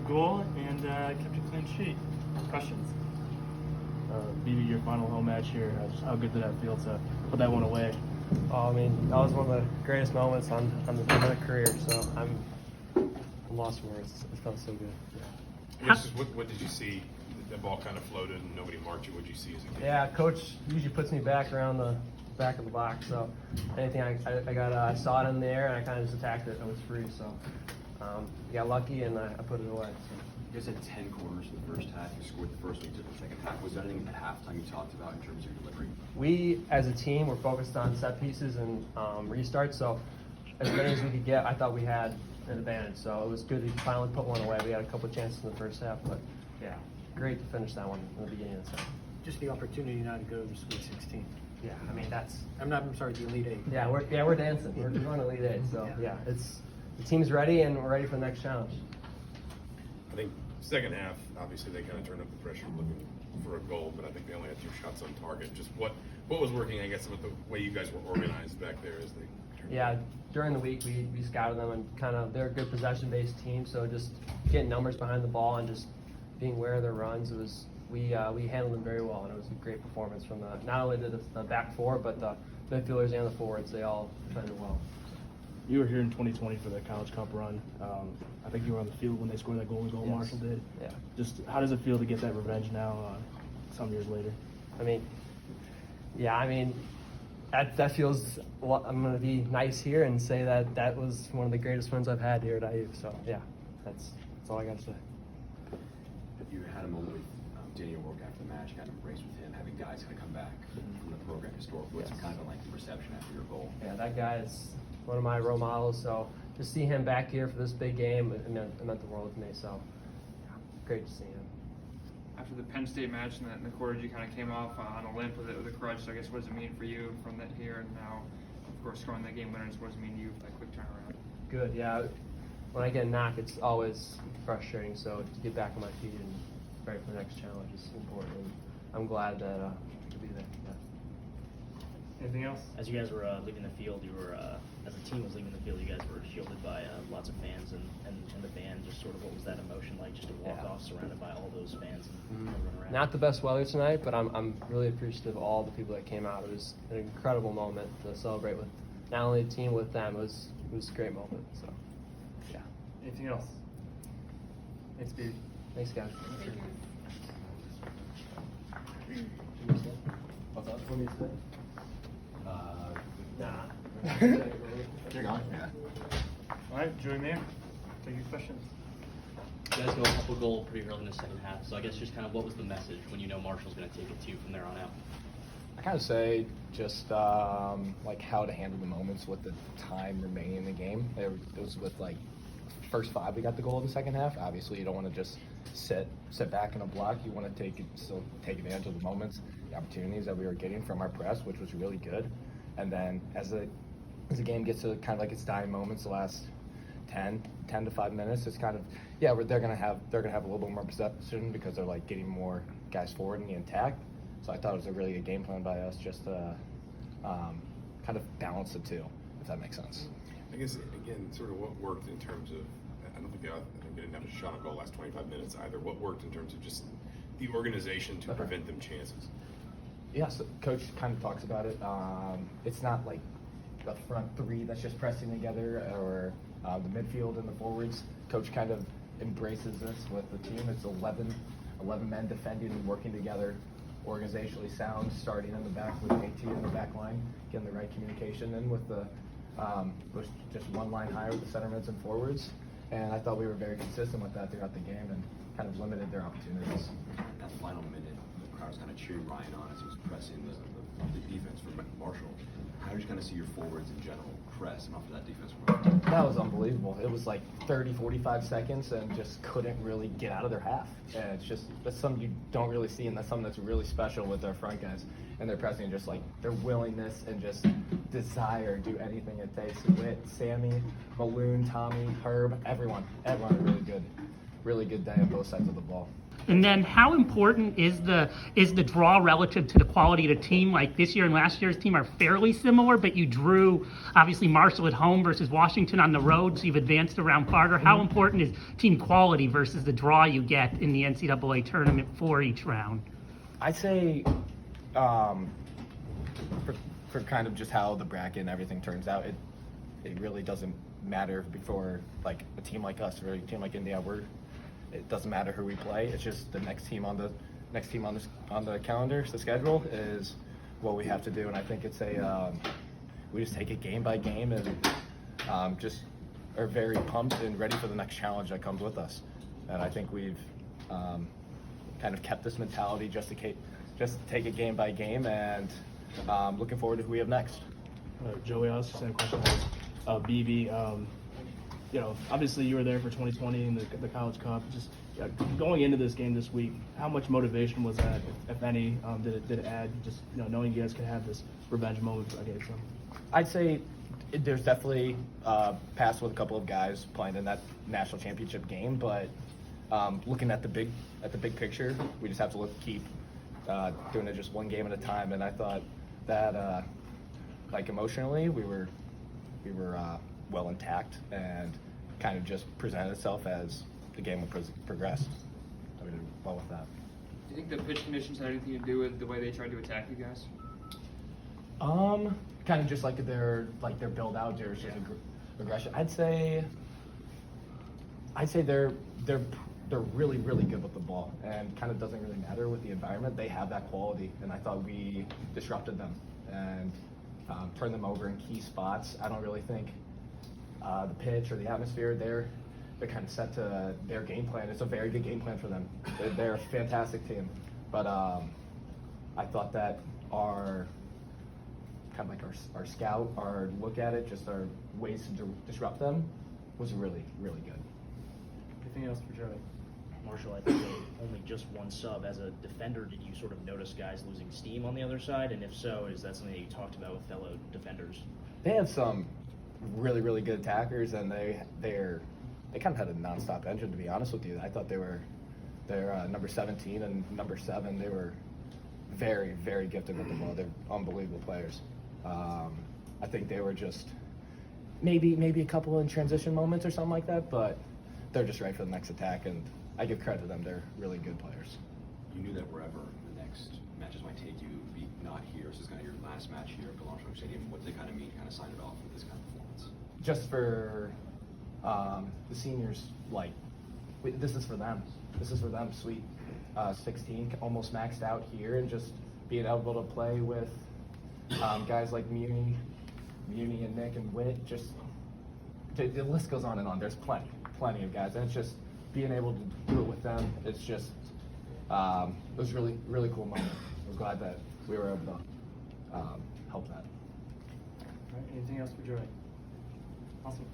goal and kept a clean sheet. Questions? Bebej, your final home match here. How good did that feel to put that one away? Oh, I mean, that was one of the greatest moments on the career. So I'm lost for words. It felt so good. What did you see? The ball kind of floated and nobody marked you. What did you see as a kid? Yeah, coach usually puts me back around the back of the box. So anything I saw it in the air and I kind of just attacked it. It was free. So got lucky and I put it away. So. You guys had 10 corners in the first half. You scored the first one, you took the second half. Was there anything at halftime you talked about in terms of your delivery? We, as a team, were focused on set pieces and restarts. So as many as we could get, I thought we had an advantage. So it was good to finally put one away. We had a couple of chances in the first half, but yeah, great to finish that one in the beginning of the second. Just the opportunity now to go to the Sweet 16. Yeah, I mean that's. I'm sorry, the Elite Eight. Yeah, we're dancing. We're going to Elite Eight. So yeah, it's the team's ready and we're ready for the next challenge. I think second half, obviously they kind of turned up the pressure looking for a goal, but I think they only had 2 shots on target. Just what was working, I guess, with the way you guys were organized back there as they turned. Yeah, during the week we scouted them and kind of they're a good possession-based team, so just getting numbers behind the ball and just being aware of their runs. It was we handled them very well, and it was a great performance from not only the back four but the midfielders and the forwards. They all defended well. You were here in 2020 for the College Cup run. I think you were on the field when they scored that goal. Yes. Marshall did. Yeah. Just how does it feel to get that revenge now, some years later? I mean, that feels. I'm going to be nice here and say that was one of the greatest wins I've had here at IU. So yeah, that's all I got to say. Have you had a moment with Danny O'Rourke after the match, kind of embraced with him, having guys kind of come back from the program historically? What's kind of like the reception after your goal? Yeah, that guy is one of my role models. So to see him back here for this big game, it meant the world to me. So yeah, great to see him. After the Penn State match in the quarter, you kind of came off on a limp with a crutch. So I guess what does it mean for you from that here and now, of course, scoring that game winners? What does it mean to you for that quick turnaround? Good, yeah. When I get knocked, it's always frustrating. So to get back on my feet and ready for the next challenge is important. And I'm glad that to be there. Yeah. Anything else? As you guys were leaving the field, you were as the team was leaving the field, you guys were shielded by lots of fans and the band. Just sort of what was that emotion like, just to walk off surrounded by all those fans and run around? Not the best weather tonight, but I'm really appreciative of all the people that came out. It was an incredible moment to celebrate with not only the team, with them. It was a great moment. So yeah. Anything else? Thanks, Bebej. Thanks, guys. You're gone. Yeah. All right, Joey Mayer, take your questions. You guys go up a goal pretty early in the second half, so I guess just kind of what was the message when you know Marshall's going to take it to you from there on out? I kind of say just like how to handle the moments with the time remaining in the game. It was with like first 5 we got the goal in the second half. Obviously you don't want to just sit back in a block. You want to still take advantage of the moments, the opportunities that we were getting from our press, which was really good. And then as the game gets to kind of like its dying moments, the last 10 to 5 minutes, it's kind of they're gonna have a little bit more possession because they're like getting more guys forward in the attack. So I thought it was a really good game plan by us, just to kind of balance the two, if that makes sense. I guess again, sort of what worked in terms of. I don't think they didn't have a shot on goal last 25 minutes either. What worked in terms of just the organization to prevent them chances? Yeah, so coach kind of talks about it. It's not like the front 3 that's just pressing together, or the midfield and the forwards. Coach kind of embraces this with the team. It's 11 men defending and working together, organizationally sound, starting in the back with AT in the back line, getting the right communication in with the was just one line higher with the center mids and forwards. And I thought we were very consistent with that throughout the game and kind of limited their opportunities. That final minute, the crowd was kind of cheering Ryan on as he was pressing the defense for Marshall. How did you kind of see your forwards in general press and after that defense work? That was unbelievable. It was like 30, 45 seconds and just couldn't really get out of their half. And that's something you don't really see, and that's something that's really special with our front guys. And their pressing, just like their willingness and just desire to do anything it takes. Witt, Sammy, Balloon, Tommy, Herb, everyone had a really good day on both sides of the ball. And then how important is the draw relative to the quality of the team? Like this year and last year's team are fairly similar, but you drew obviously Marshall at home versus Washington on the road, so you've advanced around farther. How important is team quality versus the draw you get in the NCAA tournament for each round? I'd say for kind of just how the bracket and everything turns out, it really doesn't matter before like a team like us or a team like Indiana. It doesn't matter who we play. It's just the next team on the calendar, the schedule is what we have to do. And I think it's we just take it game by game and just are very pumped and ready for the next challenge that comes with us. And I think we've kind of kept this mentality just to take it game by game and looking forward to who we have next. Joey, I was just saying a question. BB, obviously you were there for 2020 and the College Cup. Just going into this game this week, how much motivation was that, if any? Did it add? Just knowing you guys could have this revenge moment against them. I'd say there's definitely past with a couple of guys playing in that national championship game, but looking at the big picture, we just have to keep doing it just one game at a time. And I thought that like emotionally, we were well intact and kind of just presented itself as the game would progress. So we did well with that. Do you think the pitch conditions had anything to do with the way they tried to attack you guys? Kind of just like their build out, their aggression. I'd say they're really good with the ball, and kind of doesn't really matter with the environment. They have that quality, and I thought we disrupted them and turned them over in key spots. I don't really think the pitch or the atmosphere, they're kind of set to their game plan. It's a very good game plan for them. They're a fantastic team, but I thought that our kind of like our scout, our look at it, just our ways to disrupt them was really good. Anything else for Joey? Marshall, I think only just one sub. As a defender, did you sort of notice guys losing steam on the other side? And if so, is that something that you talked about with fellow defenders? They have some really good attackers, and they kind of had a nonstop engine, to be honest with you. I thought they're number 17 and number 7. They were very gifted with the ball. They're unbelievable players. I think they were just maybe a couple in transition moments or something like that, but they're just ready for the next attack, and I give credit to them. They're really good players. You knew that wherever the next matches might take you, be not here. So this is kind of your last match here at Armstrong Stadium. What does it kind of mean to kind of sign it off with this kind of performance? Just for the seniors, this is for them. This is for them. Sweet 16, almost maxed out here, and just being able to play with guys like Muni and Nick and Witt. Just the list goes on and on. There's plenty of guys, and it's just being able to do it with them. It's just it was really cool moment. I was glad that we were able to help that. All right, anything else for Joey? Awesome.